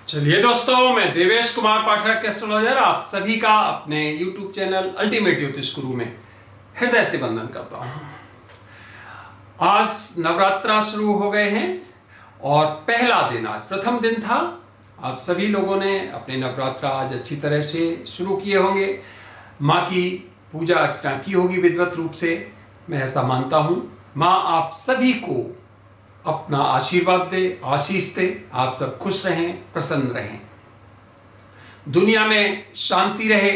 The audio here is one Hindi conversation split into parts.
चलिए दोस्तों, मैं देवेश कुमार पाठक एस्ट्रोलॉजर आप सभी का अपने YouTube चैनल अल्टीमेट ज्योतिष गुरु में हृदय से वंदन करता हूं। आज नवरात्रा शुरू हो गए हैं और पहला दिन, आज प्रथम दिन था। आप सभी लोगों ने अपने नवरात्रा आज अच्छी तरह से शुरू किए होंगे। माँ की पूजा अर्चना की होगी विधिवत रूप से, मैं ऐसा मानता हूं। माँ आप सभी को अपना आशीर्वाद दे, आशीष दे, आप सब खुश रहें, प्रसन्न रहें, दुनिया में शांति रहे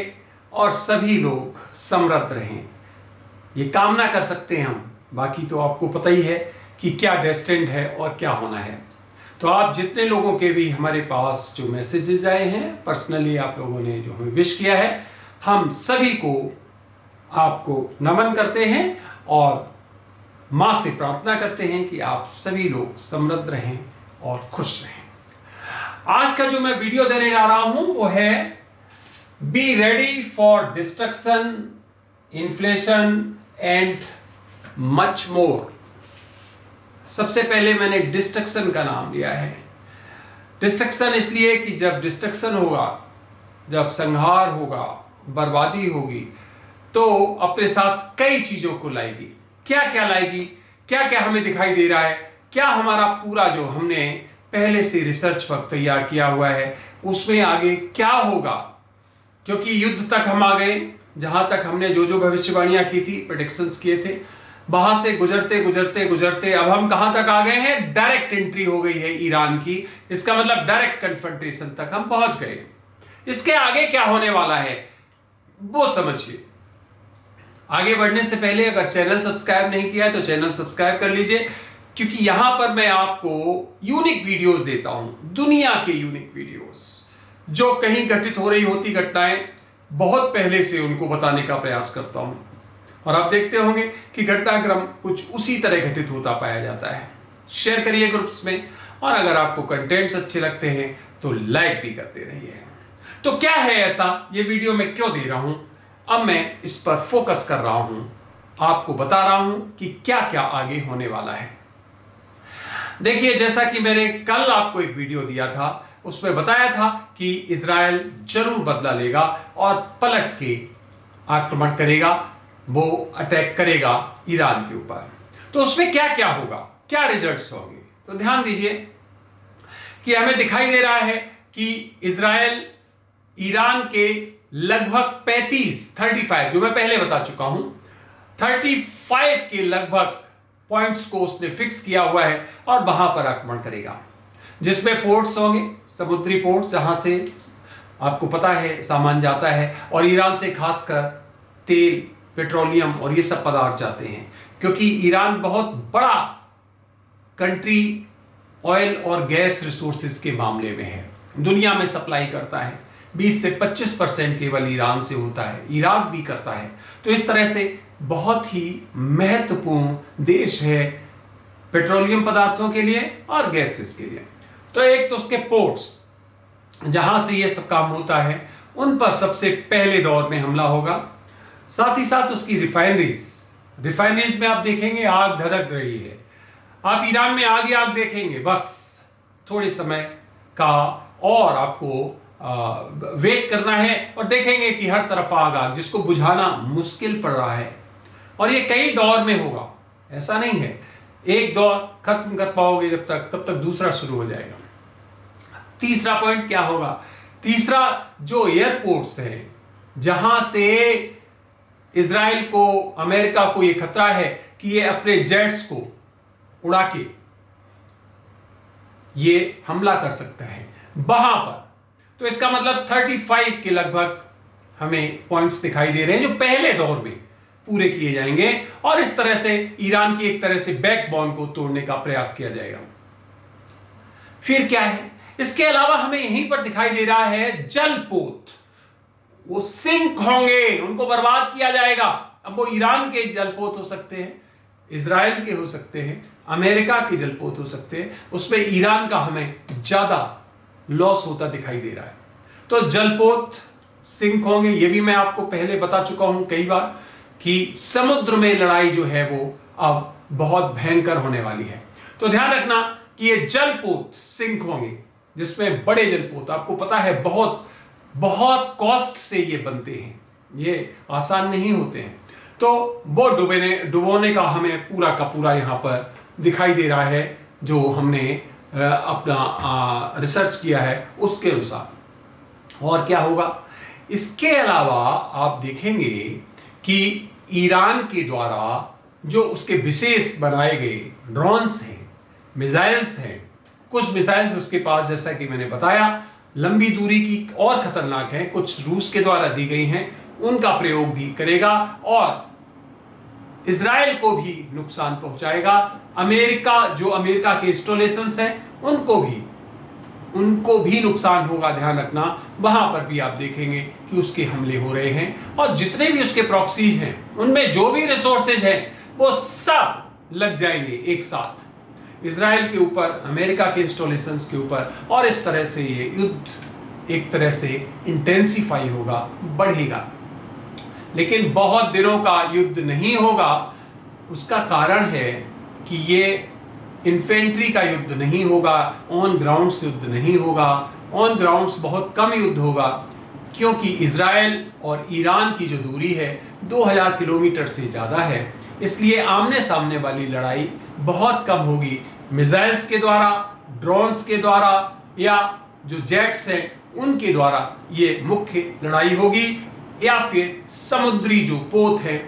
और सभी लोग समृद्ध रहें। ये कामना कर सकते हैं हम। बाकी तो आपको पता ही है कि क्या डेस्टिन्ड है और क्या होना है। तो आप जितने लोगों के भी हमारे पास जो मैसेजेस आए हैं, पर्सनली आप लोगों ने जो हमें विश किया है, हम सभी को आपको नमन करते हैं और माँ से प्रार्थना करते हैं कि आप सभी लोग समृद्ध रहें और खुश रहें। आज का जो मैं वीडियो देने जा रहा हूं वो है be ready for destruction, inflation and much more. सबसे पहले मैंने डिस्ट्रक्शन का नाम लिया है। डिस्ट्रक्शन इसलिए कि जब डिस्ट्रक्शन होगा, जब संहार होगा, बर्बादी होगी, तो अपने साथ कई चीजों को लाएगी। क्या क्या लाएगी, क्या क्या हमें दिखाई दे रहा है, क्या हमारा पूरा जो हमने पहले से रिसर्च वर्क तैयार किया हुआ है उसमें आगे क्या होगा। क्योंकि युद्ध तक हम आ गए, जहां तक हमने जो जो भविष्यवाणियां की थी, प्रेडिक्शंस किए थे, वहां से गुजरते गुजरते गुजरते अब हम कहां तक आ गए हैं। डायरेक्ट एंट्री हो गई है ईरान की। इसका मतलब डायरेक्ट कन्फ्रंटेशन तक हम पहुंच गए। इसके आगे क्या होने वाला है वो समझिए। आगे बढ़ने से पहले अगर चैनल सब्सक्राइब नहीं किया है तो चैनल सब्सक्राइब कर लीजिए, क्योंकि यहां पर मैं आपको यूनिक वीडियोस देता हूं, दुनिया के यूनिक वीडियोस, जो कहीं घटित हो रही होती घटनाएं बहुत पहले से उनको बताने का प्रयास करता हूं। और आप देखते होंगे कि घटनाक्रम कुछ उसी तरह घटित होता पाया जाता है। शेयर करिए ग्रुप्स में, और अगर आपको कंटेंट्स अच्छे लगते हैं तो लाइक भी करते रहिए। तो क्या है ऐसा, ये वीडियो मैं क्यों दे रहा हूं, अब मैं इस पर फोकस कर रहा हूं, आपको बता रहा हूं कि क्या क्या आगे होने वाला है। देखिए, जैसा कि मैंने कल आपको एक वीडियो दिया था, उसमें बताया था कि इजराइल जरूर बदला लेगा और पलट के आक्रमण करेगा, वो अटैक करेगा ईरान के ऊपर। तो उसमें क्या क्या होगा, क्या रिजल्ट्स होंगे, तो ध्यान दीजिए कि हमें दिखाई दे रहा है कि इजराइल ईरान के लगभग 35 जो मैं पहले बता चुका हूं, 35 के लगभग पॉइंट्स को उसने फिक्स किया हुआ है और वहां पर आक्रमण करेगा, जिसमें पोर्ट्स होंगे, समुद्री पोर्ट्स, जहां से आपको पता है सामान जाता है, और ईरान से खासकर तेल, पेट्रोलियम और ये सब पदार्थ जाते हैं, क्योंकि ईरान बहुत बड़ा कंट्री ऑयल और गैस रिसोर्सेज के मामले में है, दुनिया में सप्लाई करता है। 20 से 25% केवल ईरान से होता है, इराक भी करता है। तो इस तरह से बहुत ही महत्वपूर्ण देश है पेट्रोलियम पदार्थों के लिए और गैसेस के लिए। तो एक तो उसके पोर्ट्स, जहां से ये सब काम होता है, उन पर सबसे पहले दौर में हमला होगा। साथ ही साथ उसकी रिफाइनरीज में आप देखेंगे आग धधक रही है। आप ईरान में आग ही आग देखेंगे, बस थोड़े समय का और आपको वेट करना है और देखेंगे कि हर तरफ आग आग, जिसको बुझाना मुश्किल पड़ रहा है। और ये कई दौर में होगा, ऐसा नहीं है एक दौर खत्म कर पाओगे जब तक, तब तक दूसरा शुरू हो जाएगा। तीसरा पॉइंट क्या होगा, तीसरा जो एयरपोर्ट्स हैं, जहां से इजराइल को, अमेरिका को ये खतरा है कि ये अपने जेट्स को उड़ा के ये हमला कर सकता है वहां पर। तो इसका मतलब 35 के लगभग हमें पॉइंट्स दिखाई दे रहे हैं, जो पहले दौर में पूरे किए जाएंगे, और इस तरह से ईरान की एक तरह से बैकबोन को तोड़ने का प्रयास किया जाएगा। फिर क्या है, इसके अलावा हमें यहीं पर दिखाई दे रहा है जलपोत, वो सिंक होंगे, उनको बर्बाद किया जाएगा। अब वो ईरान के जलपोत हो सकते हैं, इजराइल के हो सकते हैं, अमेरिका के जलपोत हो सकते हैं, उसमें ईरान का हमें ज्यादा लॉस होता दिखाई दे रहा है। तो जलपोत सिंक होंगे, ये भी मैं आपको पहले बता चुका हूं कई बार कि समुद्र में लड़ाई जो है वो अब बहुत भयंकर होने वाली है। तो ध्यान रखना कि ये जलपोत सिंक होंगे, जिसमें बड़े जलपोत, आपको पता है बहुत बहुत कॉस्ट से ये बनते हैं, ये आसान नहीं होते हैं। तो वो डुबोने का हमें पूरा का पूरा यहाँ पर दिखाई दे रहा है, जो हमने अपना रिसर्च किया है उसके अनुसार। और क्या होगा इसके अलावा, आप देखेंगे कि ईरान के द्वारा जो उसके विशेष बनाए गए ड्रोन्स हैं, मिसाइल्स हैं, कुछ मिसाइल्स उसके पास, जैसा कि मैंने बताया, लंबी दूरी की और खतरनाक हैं, कुछ रूस के द्वारा दी गई हैं, उनका प्रयोग भी करेगा और इजराइल को भी नुकसान पहुंचाएगा। अमेरिका के इंस्टॉलेशंस हैं उनको भी नुकसान होगा, ध्यान रखना। वहां पर भी आप देखेंगे कि उसके हमले हो रहे हैं और जितने भी उसके प्रॉक्सीज हैं उनमें जो भी रिसोर्सेज हैं वो सब लग जाएंगे एक साथ इजराइल के ऊपर, अमेरिका के इंस्टॉलेशंस के ऊपर, और इस तरह से ये युद्ध एक तरह से इंटेंसिफाई होगा, बढ़ेगा। लेकिन बहुत दिनों का युद्ध नहीं होगा। उसका कारण है कि ये इन्फेंट्री का युद्ध नहीं होगा, ऑन ग्राउंड्स युद्ध नहीं होगा। ऑन ग्राउंड्स बहुत कम युद्ध होगा, क्योंकि इजराइल और ईरान की जो दूरी है 2000 किलोमीटर से ज़्यादा है, इसलिए आमने सामने वाली लड़ाई बहुत कम होगी। मिसाइल्स के द्वारा, ड्रोन्स के द्वारा, या जो जेट्स हैं उनके द्वारा ये मुख्य लड़ाई होगी, या फिर समुद्री जो पोत हैं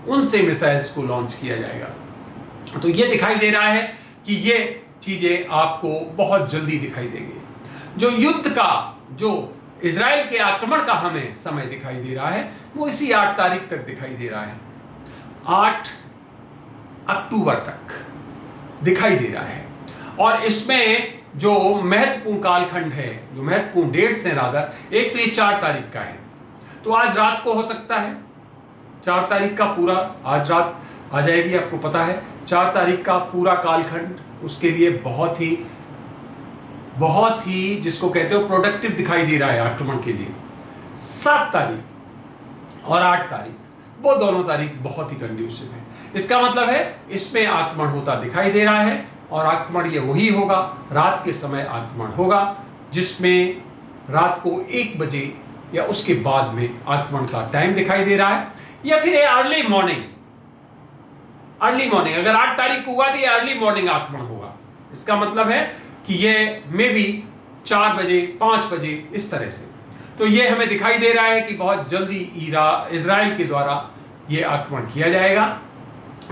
उनसे मिसाइल्स को लॉन्च किया जाएगा। तो ये दिखाई दे रहा है कि ये चीजें आपको बहुत जल्दी दिखाई देंगी। जो युद्ध का, जो इजराइल के आक्रमण का हमें समय दिखाई दे रहा है वो इसी 8 तारीख तक दिखाई दे रहा है, 8 अक्टूबर तक दिखाई दे रहा है। और इसमें जो महत्वपूर्ण कालखंड है, जो महत्वपूर्ण डेट्स हैं रादर, एक तो ये 4 तारीख का है, तो आज रात को हो सकता है 4 तारीख का पूरा, आज रात आ जाएगी, आपको पता है 4 तारीख का पूरा कालखंड उसके लिए बहुत ही जिसको कहते हो प्रोडक्टिव दिखाई दे रहा है आक्रमण के लिए। 7 तारीख और 8 तारीख, वो दोनों तारीख बहुत ही कंड्यूसिव है। इसका मतलब है इसमें आक्रमण होता दिखाई दे रहा है, और आक्रमण ये वही होगा, रात के समय आक्रमण होगा, जिसमें रात को 1 बजे या उसके बाद में आक्रमण का टाइम दिखाई दे रहा है, या फिर अर्ली मॉर्निंग। अगर 8 तारीख को हुआ तो ये अर्ली मॉर्निंग आक्रमण होगा। इसका मतलब है कि ये मे बी 4 बजे 5 बजे इस तरह से। तो ये हमें दिखाई दे रहा है कि बहुत जल्दी इजराइल के द्वारा ये आक्रमण किया जाएगा,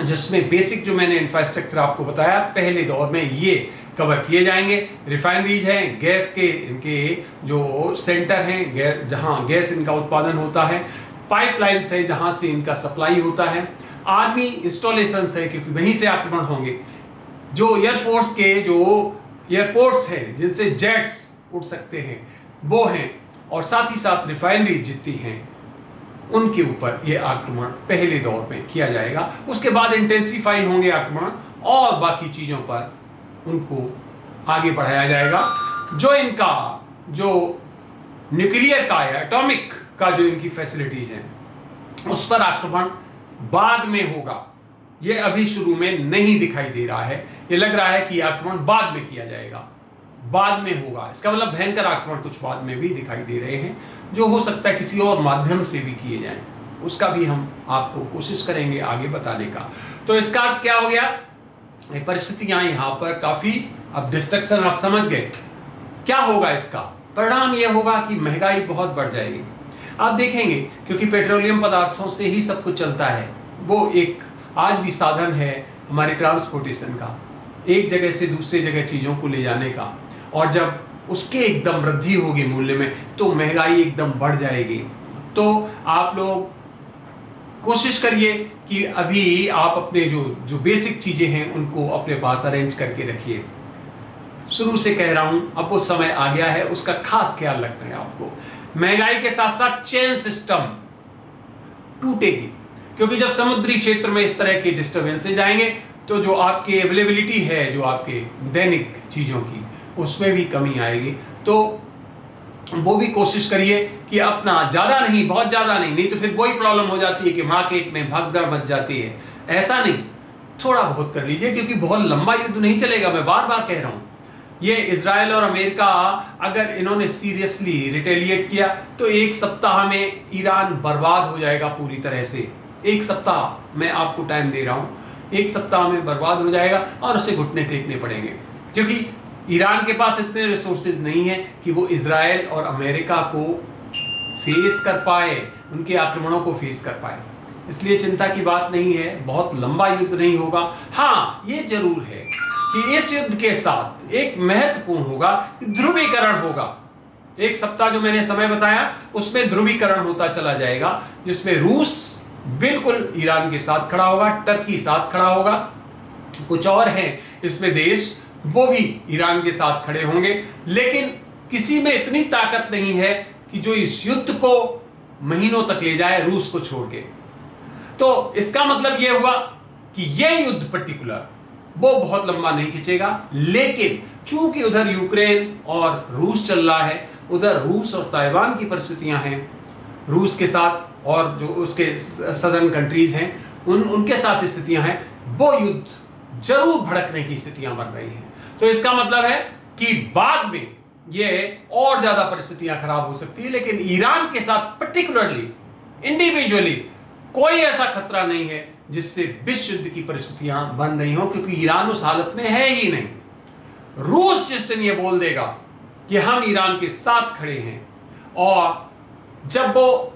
जिसमें बेसिक जो मैंने इंफ्रास्ट्रक्चर आपको बताया पहले दौर में ये कवर किए जाएंगे। रिफाइनरीज हैं, गैस के इनके जो सेंटर हैं, जहां गैस इनका उत्पादन होता है, पाइपलाइंस है जहां से इनका सप्लाई होता है, आर्मी इंस्टॉलेशंस है क्योंकि वहीं से आक्रमण होंगे, जो एयरफोर्स के जो एयरपोर्ट्स हैं जिनसे जेट्स उड़ सकते हैं वो हैं, और साथ ही साथ रिफाइनरी जितनी हैं उनके ऊपर ये आक्रमण पहले दौर में किया जाएगा। उसके बाद इंटेंसिफाई होंगे आक्रमण, और बाकी चीज़ों पर उनको आगे बढ़ाया जाएगा। जो इनका जो न्यूक्लियर का या एटॉमिक का जो इनकी फैसिलिटीज हैं उस पर आक्रमण बाद में होगा। ये अभी शुरू में नहीं दिखाई दे रहा है, ये लग रहा है कि आक्रमण बाद में किया जाएगा, बाद में होगा। इसका मतलब भयंकर आक्रमण कुछ बाद में भी दिखाई दे रहे हैं, जो हो सकता है किसी और माध्यम से भी किए जाएं, उसका भी हम आपको कोशिश करेंगे आगे बताने का। तो इसका अर्थ क्या हो गया, परिस्थितियां यहाँ पर काफी, अब डिस्ट्रक्शन आप समझ गए। क्या होगा इसका परिणाम, यह होगा कि महंगाई बहुत बढ़ जाएगी। आप देखेंगे क्योंकि पेट्रोलियम पदार्थों से ही सब कुछ चलता है, वो एक आज भी साधन है हमारे ट्रांसपोर्टेशन का, एक जगह से दूसरी जगह चीज़ों को ले जाने का, और जब उसके एकदम वृद्धि होगी मूल्य में तो महंगाई एकदम बढ़ जाएगी। तो आप लोग कोशिश करिए कि अभी आप अपने जो बेसिक चीज़ें हैं उनको अपने पास अरेंज करके रखिए। शुरू से कह रहा हूं, अब वो समय आ गया है, उसका खास ख्याल रखना है आपको। महंगाई के साथ साथ चेन सिस्टम टूटेगी, क्योंकि जब समुद्री क्षेत्र में इस तरह के डिस्टर्बेंसेज आएंगे तो जो आपकी अवेलेबिलिटी है, जो आपके दैनिक चीज़ों की, उसमें भी कमी आएगी। तो वो भी कोशिश करिए कि अपना ज़्यादा नहीं, बहुत ज़्यादा नहीं तो फिर वही प्रॉब्लम हो जाती है कि मार्केट में भगदड़ मच जाती है। ऐसा नहीं, थोड़ा बहुत कर लीजिए, क्योंकि बहुत लंबा युद्ध नहीं चलेगा, मैं बार बार कह रहा हूँ। ये इजराइल और अमेरिका अगर इन्होंने सीरियसली रिटेलिएट किया तो एक सप्ताह में ईरान बर्बाद हो जाएगा पूरी तरह से। एक सप्ताह मैं आपको टाइम दे रहा हूं, एक सप्ताह में बर्बाद हो जाएगा और उसे घुटने टेकने पड़ेंगे, क्योंकि ईरान के पास इतने रिसोर्सेज नहीं है कि वो इजराइल और अमेरिका को फेस कर पाए, उनके आक्रमणों को फेस कर पाए। इसलिए चिंता की बात नहीं है, बहुत लंबा युद्ध नहीं होगा। हाँ, ये जरूर है कि इस युद्ध के साथ एक महत्वपूर्ण होगा कि ध्रुवीकरण होगा। एक सप्ताह जो मैंने समय बताया उसमें ध्रुवीकरण होता चला जाएगा, जिसमें रूस बिल्कुल ईरान के साथ खड़ा होगा, टर्की साथ खड़ा होगा, कुछ और हैं इसमें देश वो भी ईरान के साथ खड़े होंगे। लेकिन किसी में इतनी ताकत नहीं है कि जो इस युद्ध को महीनों तक ले जाए रूस को छोड़ के। तो इसका मतलब यह हुआ कि यह युद्ध पर्टिकुलर वो बहुत लंबा नहीं खींचेगा। लेकिन चूंकि उधर यूक्रेन और रूस चल रहा है, उधर रूस और ताइवान की परिस्थितियां हैं, रूस के साथ और जो उसके सदर्न कंट्रीज हैं उनके साथ स्थितियां हैं, वो युद्ध जरूर भड़कने की स्थितियां बन रही हैं। तो इसका मतलब है कि बाद में ये और ज्यादा परिस्थितियां खराब हो सकती है। लेकिन ईरान के साथ पर्टिकुलरली इंडिविजुअली कोई ऐसा खतरा नहीं है जिससे विश्व युद्ध की परिस्थितियां बन रही हो, क्योंकि ईरान उस हालत में है ही नहीं। रूस जिस दिन ये बोल देगा कि हम ईरान के साथ खड़े हैं, और जब वो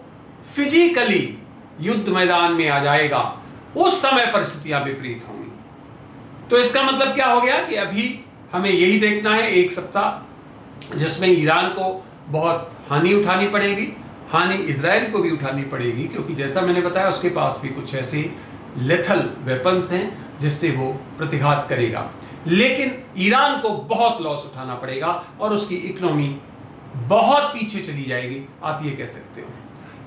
फिजिकली युद्ध मैदान में आ जाएगा उस समय परिस्थितियां विपरीत होंगी। तो इसका मतलब क्या हो गया कि अभी हमें यही देखना है एक सप्ताह जिसमें ईरान को बहुत हानि उठानी पड़ेगी, हानि इजराइल को भी उठानी पड़ेगी, क्योंकि जैसा मैंने बताया उसके पास भी कुछ ऐसे लेथल वेपन्स हैं जिससे वो प्रतिघात करेगा। लेकिन ईरान को बहुत लॉस उठाना पड़ेगा और उसकी इकोनॉमी बहुत पीछे चली जाएगी, आप ये कह सकते हो।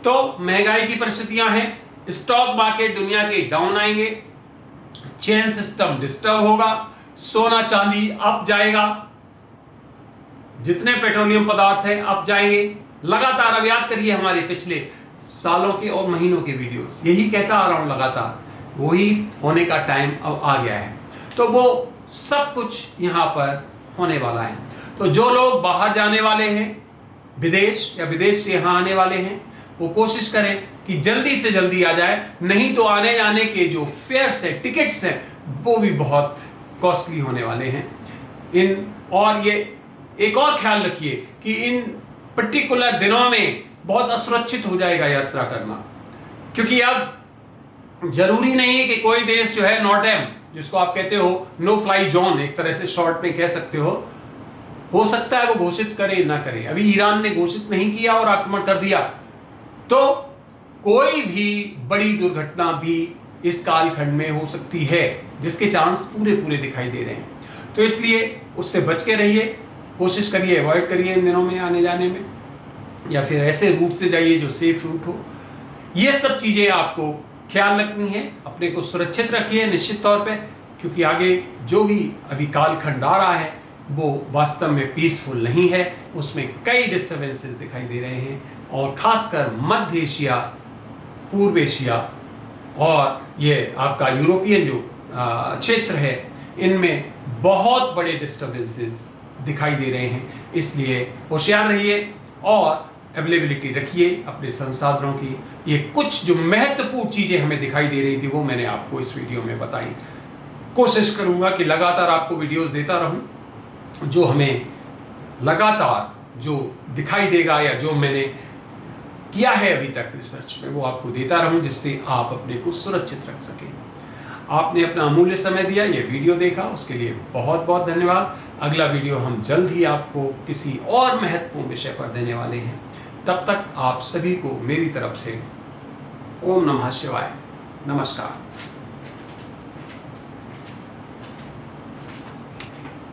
तो महंगाई की परिस्थितियां हैं, स्टॉक मार्केट दुनिया के डाउन आएंगे, चेन सिस्टम डिस्टर्ब होगा, सोना चांदी अप जाएगा, जितने पेट्रोलियम पदार्थ हैं अप जाएंगे। लगातार अब याद करिए हमारे पिछले सालों के और महीनों के वीडियोस, यही कहता आ रहा हूं लगातार, वही होने का टाइम अब आ गया है। तो वो सब कुछ यहां पर होने वाला है। तो जो लोग बाहर जाने वाले हैं विदेश या विदेश से यहां आने वाले हैं, वो कोशिश करें कि जल्दी से जल्दी आ जाए, नहीं तो आने जाने के जो फेयर्स है, टिकट्स हैं, वो भी बहुत कॉस्टली होने वाले हैं। और ये एक और ख्याल रखिए कि इन पर्टिकुलर दिनों में बहुत असुरक्षित हो जाएगा यात्रा करना, क्योंकि अब जरूरी नहीं है कि कोई देश जो है नॉट जिसको आप कहते हो नो फ्लाई जोन, एक तरह से शॉर्ट में कह सकते हो सकता है वो घोषित करे ना करे। अभी ईरान ने घोषित नहीं किया और आक्रमण कर दिया, तो कोई भी बड़ी दुर्घटना भी इस कालखंड में हो सकती है, जिसके चांस पूरे पूरे दिखाई दे रहे हैं। तो इसलिए उससे बच के रहिए, कोशिश करिए अवॉइड करिए इन दिनों में आने जाने में, या फिर ऐसे रूट से जाइए जो सेफ रूट हो। ये सब चीजें आपको ख्याल रखनी है, अपने को सुरक्षित रखिए निश्चित तौर पे, क्योंकि आगे जो भी अभी कालखंड आ रहा है वो वास्तव में पीसफुल नहीं है, उसमें कई डिस्टर्बेंसेस दिखाई दे रहे हैं, और खासकर मध्य एशिया, पूर्व एशिया और ये आपका यूरोपियन जो क्षेत्र है, इनमें बहुत बड़े डिस्टर्बेंसेस दिखाई दे रहे हैं। इसलिए होशियार रहिए और अवेलेबिलिटी रखिए अपने संसाधनों की। ये कुछ जो महत्वपूर्ण चीजें हमें दिखाई दे रही थी वो मैंने आपको इस वीडियो में बताई। कोशिश करूंगा कि लगातार आपको वीडियोस देता रहूं, जो हमें लगातार जो दिखाई देगा या जो मैंने किया है अभी तक रिसर्च में वो आपको देता रहूं, जिससे आप अपने को सुरक्षित रख सकें। आपने अपना अमूल्य समय दिया, ये वीडियो देखा, उसके लिए बहुत बहुत धन्यवाद। अगला वीडियो हम जल्द ही आपको किसी और महत्वपूर्ण विषय पर देने वाले हैं। तब तक आप सभी को मेरी तरफ से ओम नमः शिवाय, नमस्कार।